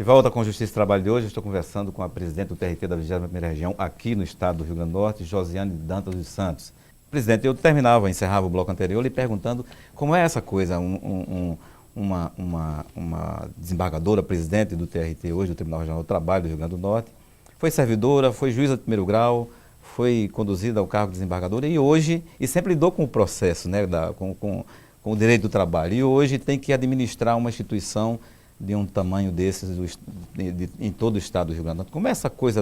volta com Justiça e Trabalho de hoje, estou conversando com a presidente do TRT da 21ª Região, aqui no estado do Rio Grande do Norte, Josiane Dantas dos Santos. Presidente, eu encerrava o bloco anterior lhe perguntando como é essa coisa, uma desembargadora, presidente do TRT hoje, do Tribunal Regional do Trabalho do Rio Grande do Norte, foi servidora, foi juíza de primeiro grau, foi conduzida ao cargo de desembargadora e hoje, e sempre lidou com o processo, né, com o direito do trabalho, e hoje tem que administrar uma instituição de um tamanho desses em todo o estado do Rio Grande do Norte. Como é essa coisa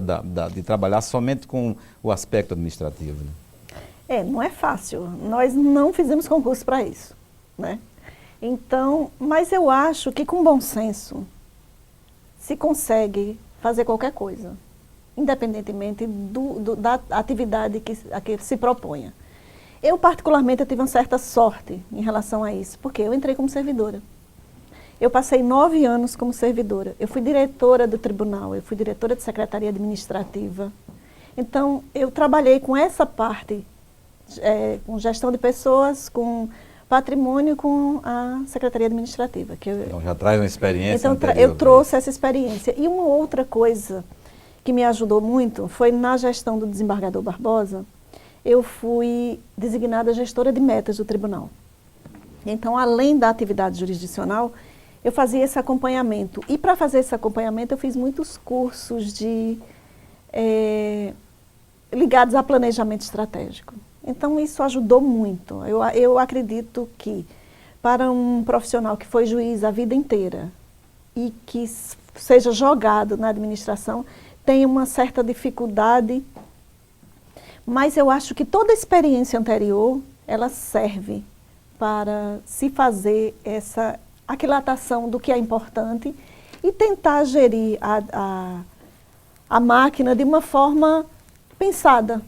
de trabalhar somente com o aspecto administrativo? Né? Não é fácil. Nós não fizemos concurso para isso, né? Então, mas eu acho que com bom senso se consegue fazer qualquer coisa, independentemente da atividade a que se proponha. Eu, particularmente, tive uma certa sorte em relação a isso, porque eu entrei como servidora. Eu passei 9 anos como servidora. Eu fui diretora do tribunal, eu fui diretora de secretaria administrativa. Então, eu trabalhei com essa parte, com gestão de pessoas, com patrimônio, com a secretaria administrativa. Então, já traz uma experiência. Então, eu trouxe essa experiência. E uma outra coisa que me ajudou muito foi na gestão do desembargador Barbosa, eu fui designada gestora de metas do tribunal. Então, além da atividade jurisdicional, eu fazia esse acompanhamento. E para fazer esse acompanhamento, eu fiz muitos cursos ligados a planejamento estratégico. Então, isso ajudou muito. Eu acredito que, para um profissional que foi juiz a vida inteira e que seja jogado na administração, tem uma certa dificuldade, mas eu acho que toda a experiência anterior, ela serve para se fazer essa aquilatação do que é importante e tentar gerir a máquina de uma forma pensada.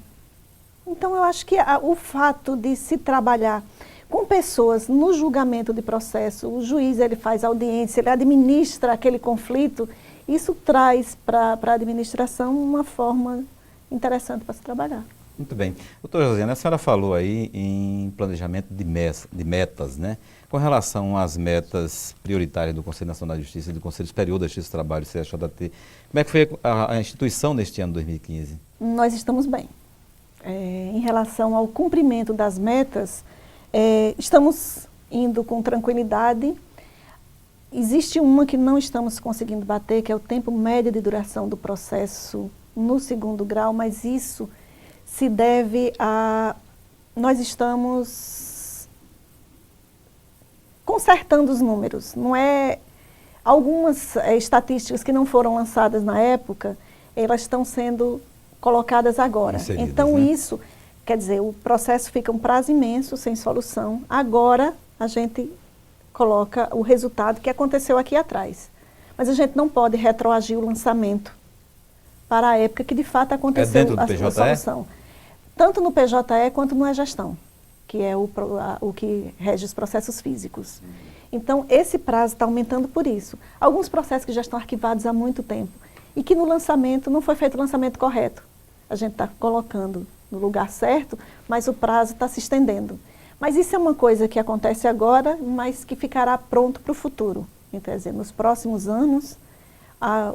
Então, eu acho que o fato de se trabalhar com pessoas no julgamento de processo, o juiz ele faz audiência, ele administra aquele conflito, isso traz para a administração uma forma interessante para se trabalhar. Muito bem. Doutora Josiane, a senhora falou aí em planejamento de metas, né? Com relação às metas prioritárias do Conselho Nacional de Justiça e do Conselho Superior da Justiça do Trabalho, CNJT, como é que foi a instituição neste ano 2015? Nós estamos bem. Em relação ao cumprimento das metas, estamos indo com tranquilidade. Existe uma que não estamos conseguindo bater, que é o tempo médio de duração do processo no segundo grau, mas isso se deve a... Nós estamos consertando os números. Não é... Algumas estatísticas que não foram lançadas na época, elas estão sendo colocadas agora. Inseridas, então, né? Isso, quer dizer, o processo fica um prazo imenso, sem solução. Agora, a gente coloca o resultado que aconteceu aqui atrás. Mas a gente não pode retroagir o lançamento para a época que, de fato, aconteceu a solução. Tanto no PJE quanto no E-Gestão, que é o que rege os processos físicos. Então, esse prazo está aumentando por isso. Alguns processos que já estão arquivados há muito tempo e que no lançamento não foi feito o lançamento correto. A gente está colocando no lugar certo, mas o prazo está se estendendo. Mas isso é uma coisa que acontece agora, mas que ficará pronto para o futuro. Quer dizer, nos próximos anos,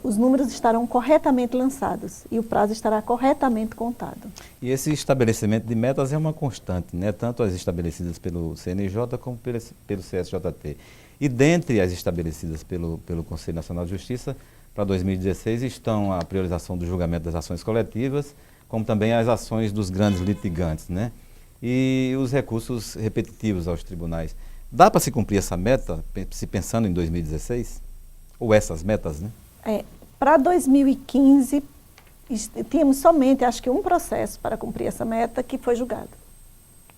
os números estarão corretamente lançados e o prazo estará corretamente contado. E esse estabelecimento de metas é uma constante, né? Tanto as estabelecidas pelo CNJ como pelo CSJT. E dentre as estabelecidas pelo Conselho Nacional de Justiça, para 2016 estão a priorização do julgamento das ações coletivas, como também as ações dos grandes litigantes, né? E os recursos repetitivos aos tribunais. Dá para se cumprir essa meta, se pensando em 2016? Ou essas metas, né? Para 2015, tínhamos somente, acho que um processo para cumprir essa meta que foi julgado.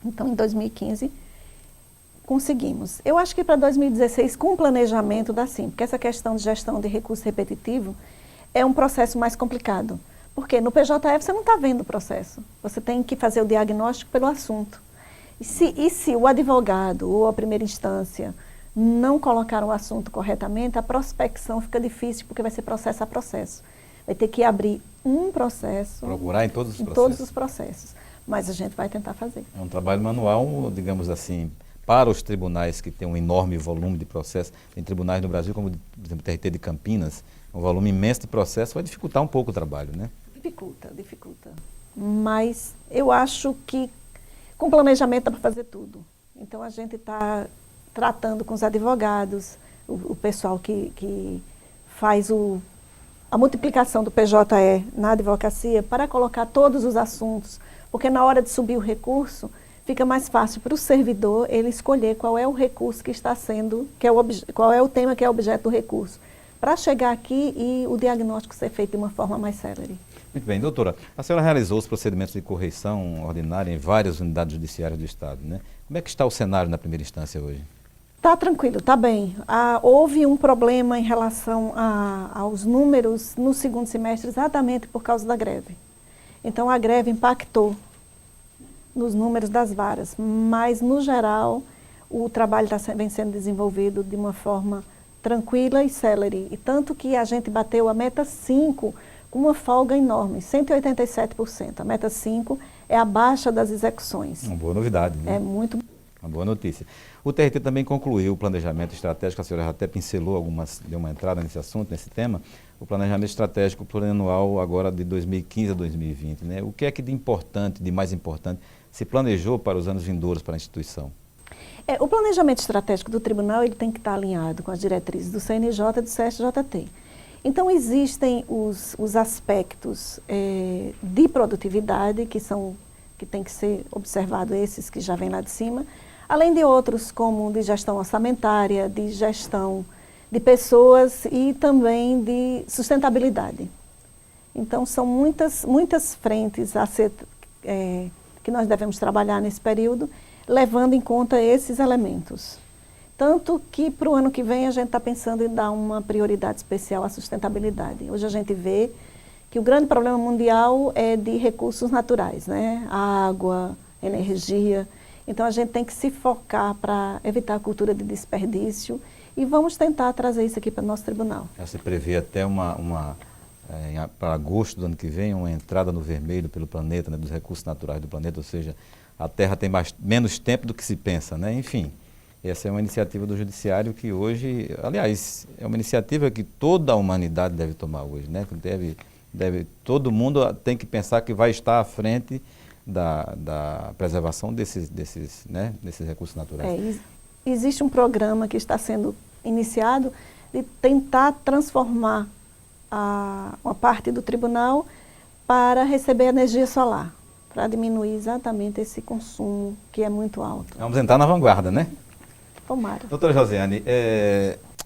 Então, em 2015, conseguimos. Eu acho que para 2016, com o planejamento, dá sim, porque essa questão de gestão de recurso repetitivo é um processo mais complicado. Porque no PJF você não está vendo o processo, você tem que fazer o diagnóstico pelo assunto. E se o advogado ou a primeira instância não colocar o assunto corretamente, a prospecção fica difícil, porque vai ser processo a processo. Vai ter que abrir um processo... Procurar em todos os processos. Em todos os processos. Mas a gente vai tentar fazer. É um trabalho manual, digamos assim, para os tribunais que têm um enorme volume de processos. Tem tribunais no Brasil, como, por exemplo, o TRT de Campinas, um volume imenso de processo, vai dificultar um pouco o trabalho, né? Dificulta. Mas eu acho que com planejamento dá para fazer tudo. Então a gente está tratando com os advogados, o pessoal que faz a multiplicação do PJE na advocacia para colocar todos os assuntos, porque na hora de subir o recurso, fica mais fácil para o servidor ele escolher qual é o recurso que está sendo, qual é o tema que é objeto do recurso, para chegar aqui e o diagnóstico ser feito de uma forma mais célere. Muito bem, doutora, a senhora realizou os procedimentos de correição ordinária em várias unidades judiciárias do Estado, né? Como é que está o cenário na primeira instância hoje? Está tranquilo, está bem. Houve um problema em relação aos números no segundo semestre, exatamente por causa da greve. Então, a greve impactou nos números das varas, mas, no geral, o trabalho vem sendo desenvolvido de uma forma tranquila e célere. E tanto que a gente bateu a meta 5 com uma folga enorme, 187%. A meta 5 é a baixa das execuções. Uma boa novidade, né? É muito. Uma boa notícia. O TRT também concluiu o planejamento estratégico, a senhora até pincelou deu uma entrada nesse assunto, nesse tema, o planejamento estratégico plurianual agora de 2015 a 2020, né? O que é que de importante, de mais importante, se planejou para os anos vindouros para a instituição? O planejamento estratégico do tribunal ele tem que estar alinhado com as diretrizes do CNJ e do CSJT. Então, existem os aspectos de produtividade, que tem que ser observado, esses que já vêm lá de cima, além de outros como de gestão orçamentária, de gestão de pessoas e também de sustentabilidade. Então, são muitas frentes que nós devemos trabalhar nesse período, levando em conta esses elementos. Tanto que para o ano que vem a gente está pensando em dar uma prioridade especial à sustentabilidade. Hoje a gente vê que o grande problema mundial é de recursos naturais, né? Água, energia. Então a gente tem que se focar para evitar a cultura de desperdício e vamos tentar trazer isso aqui para o nosso tribunal. Você prevê até para agosto do ano que vem, uma entrada no vermelho pelo planeta, né, dos recursos naturais do planeta, ou seja, a Terra tem menos tempo do que se pensa, né? Enfim, essa é uma iniciativa do Judiciário que hoje, aliás, é uma iniciativa que toda a humanidade deve tomar hoje, né? Todo mundo tem que pensar que vai estar à frente da preservação desses recursos naturais. Existe um programa que está sendo iniciado de tentar transformar uma parte do tribunal para receber energia solar, para diminuir exatamente esse consumo que é muito alto. Vamos entrar na vanguarda, né? Tomara. Doutora Josiane,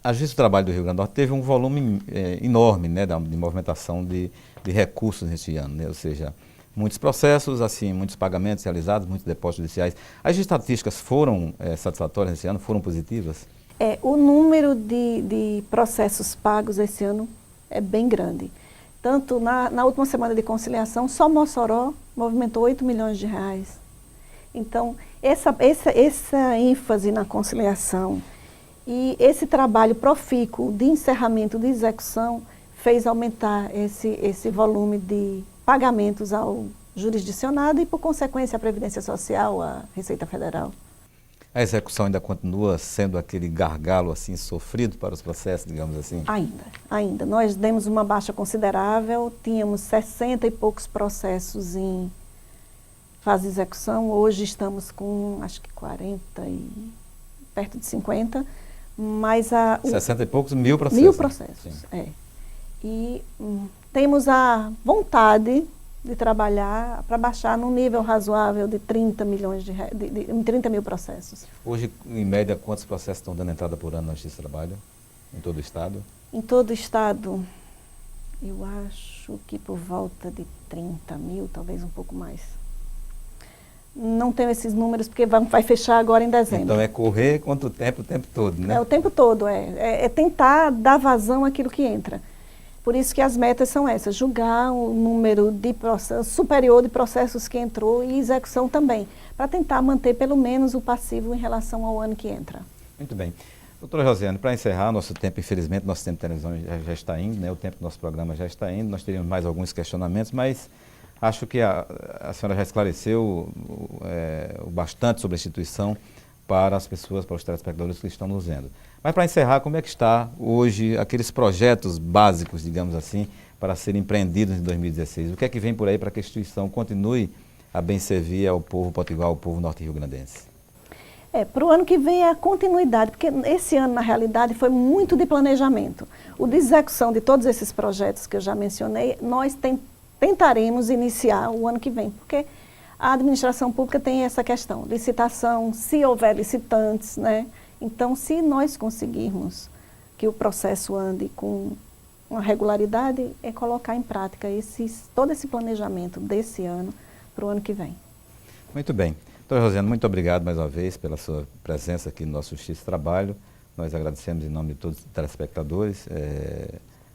a Justiça do Trabalho do Rio Grande do Norte teve um volume enorme, né, de movimentação de recursos neste ano, né? Ou seja, muitos processos, assim, muitos pagamentos realizados, muitos depósitos judiciais. As estatísticas foram satisfatórias nesse ano, foram positivas? O número de processos pagos esse ano é bem grande. Tanto na última semana de conciliação, só Mossoró movimentou 8 milhões de reais. Então, essa ênfase na conciliação e esse trabalho profícuo de encerramento de execução fez aumentar esse volume de pagamentos ao jurisdicionado e, por consequência, à Previdência Social, à Receita Federal. A execução ainda continua sendo aquele gargalo assim sofrido para os processos, digamos assim? Ainda. Nós demos uma baixa considerável, tínhamos 60 e poucos processos em fase de execução, hoje estamos com acho que 40 e perto de 50, mas 60 e poucos mil processos. 1000 processos, E temos a vontade de trabalhar para baixar num nível razoável de 30 milhões de 30 mil processos. Hoje, em média, quantos processos estão dando entrada por ano na Justiça do Trabalho? Em todo o Estado? Em todo o Estado, eu acho que por volta de 30 mil, talvez um pouco mais. Não tenho esses números porque vai fechar agora em dezembro. Então é correr contra o tempo todo, né? O tempo todo, é tentar dar vazão àquilo que entra. Por isso que as metas são essas, julgar o número de processos, superior de processos que entrou e execução também, para tentar manter pelo menos o passivo em relação ao ano que entra. Muito bem. Doutora Josiane, para encerrar nosso tempo, infelizmente, nosso tempo de televisão já está indo, né? O tempo do nosso programa já está indo, nós teríamos mais alguns questionamentos, mas acho que a senhora já esclareceu o bastante sobre a instituição para as pessoas, para os telespectadores que estão nos vendo. Mas para encerrar, como é que está hoje aqueles projetos básicos, digamos assim, para serem empreendidos em 2016? O que é que vem por aí para que a instituição continue a bem servir ao povo potiguar, ao povo norte-riograndense? Para o ano que vem é a continuidade, porque esse ano, na realidade, foi muito de planejamento. O de execução de todos esses projetos que eu já mencionei, nós tentaremos iniciar o ano que vem, porque a administração pública tem essa questão, licitação, se houver licitantes, né? Então, se nós conseguirmos que o processo ande com uma regularidade, é colocar em prática todo esse planejamento desse ano para o ano que vem. Muito bem. Doutora Rosiane, muito obrigado mais uma vez pela sua presença aqui no nosso Justiça e Trabalho. Nós agradecemos em nome de todos os telespectadores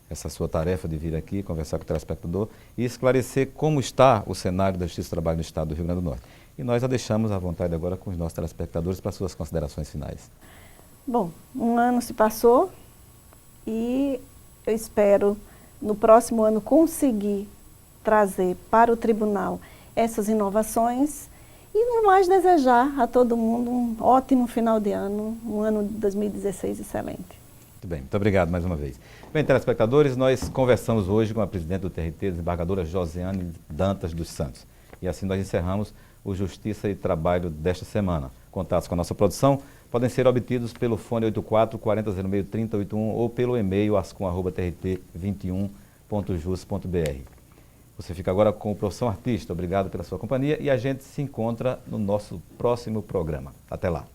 essa sua tarefa de vir aqui conversar com o telespectador e esclarecer como está o cenário da Justiça e Trabalho no Estado do Rio Grande do Norte. E nós a deixamos à vontade agora com os nossos telespectadores para suas considerações finais. Bom, um ano se passou e eu espero no próximo ano conseguir trazer para o tribunal essas inovações e no mais desejar a todo mundo um ótimo final de ano, um ano de 2016 excelente. Muito bem, muito obrigado mais uma vez. Bem, telespectadores, nós conversamos hoje com a presidente do TRT, desembargadora Josiane Dantas dos Santos. E assim nós encerramos o Justiça e Trabalho desta semana. Contatos com a nossa produção podem ser obtidos pelo fone 84 40 06 30 81 ou pelo e-mail ascom@trt21.jus.br. Você fica agora com o Profissão Artista. Obrigado pela sua companhia e a gente se encontra no nosso próximo programa. Até lá.